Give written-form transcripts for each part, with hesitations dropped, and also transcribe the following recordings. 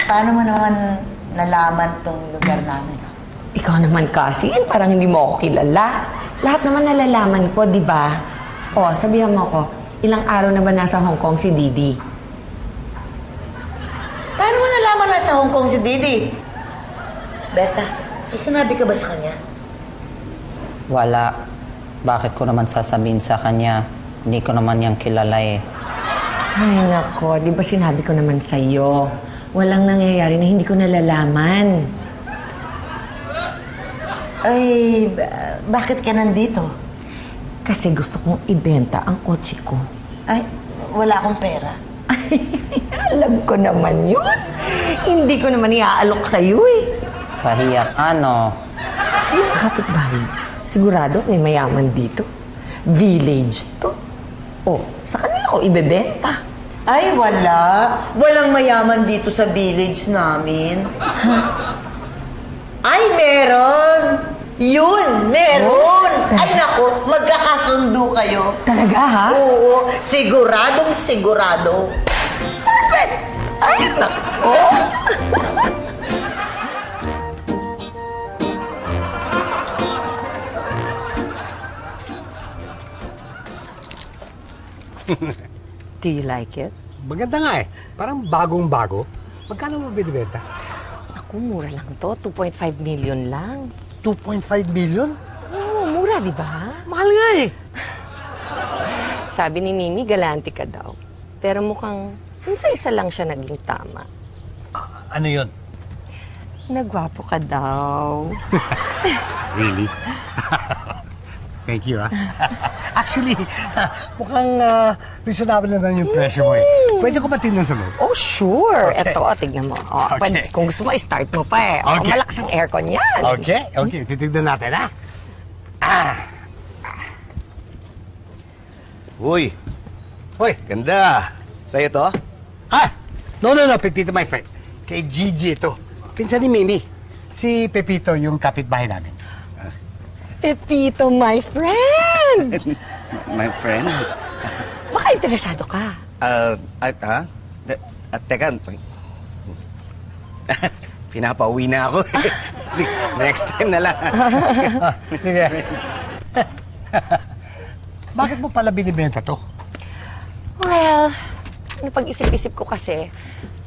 Paano mo naman nalaman tong lugar namin? Ikaw naman kasi, parang hindi mo ako kilala. Lahat naman nalalaman ko, di ba? O, sabihan mo ko, ilang araw na ba nasa Hong Kong si Didi? Paano mo nalaman nasa Hong Kong si Didi? Berta, may sinabi ka ba sa kanya? Wala. Bakit ko naman sasabihin sa kanya? Hindi ko naman yang kilala eh. Ay, nako, di ba sinabi ko naman sa'yo? Walang nangyayari na hindi ko nalalaman. Ay, bakit ka nandito? Kasi gusto kong ibenta ang kotse ko. Ay, wala akong pera. Alam ko naman yun. Hindi ko naman iaalok sa'yo eh. Pahiya ka, no? Sige, kapitbahay. Sigurado may mayaman dito. Village to. O, sa kanila ko ibebenta. Ay, wala. Walang mayaman dito sa village namin. Ay, meron! Yun, meron! Ay, naku, magkakasundo kayo. Talaga, ha? Oo, siguradong sigurado. Perfect! Ay, nako! Do you like it? Maganda nga eh. Parang bagong-bago. Magkano mo binibenta? Naku, mura lang to. 2.5 million lang. 2.5 million? Oo, mura, di ba? Mahal nga eh. Sabi ni Mimi, galante ka daw. Pero mukhang isa lang siya naging tama. Ano yun? Nagwapo ka daw. Really? Thank you, ah. Actually, mukhang reasonable naman yung presyo mo eh. Pwede ko ba tingnan sa loob? Oh, sure. Okay. Ito, tignan mo. Oh, Okay. pwede, kung gusto mo, start mo pa eh. Oh, Okay. malakas ang aircon yan. Okay, titignan natin, ha? Uy, Hoy! ganda. Sa'yo to? Ha? No, Pepito, my friend. Kay Gigi ito. Pinsan ni Mimi. Si Pepito, yung kapitbahay namin. Pepito, my friend! My friend? Baka interesado ka. Teka. Pinapauwi na ako. Sige, next time na lang. Sige. Bakit mo pala binibenta to? Well, napag-isip-isip ko kasi,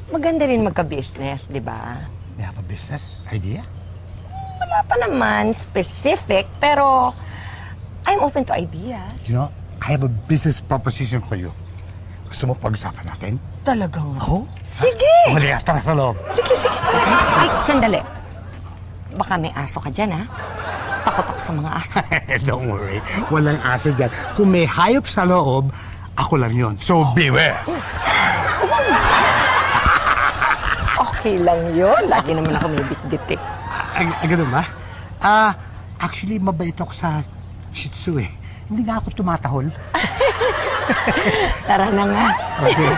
maganda rin magka-business, di ba? You have a business idea? Wala pa naman specific, pero I'm open to ideas. You know, I have a business proposition for you. Gusto mo pag-usapan natin? Talagang? Oo. Sige! Huli ka, tara sa loob. Sige. Wait, sandali. Baka may aso ka dyan, ha? Takot ako sa mga aso. Don't worry. Walang aso dyan. Kung may hayop sa loob, ako lang yon. So beware. Okay lang yun. Lagi naman ako may bit-bit eh. Ganun ba? Actually, mabait ako sa Shih Tzu eh. Hindi nga ako tumatahol. Tara na nga. Okay.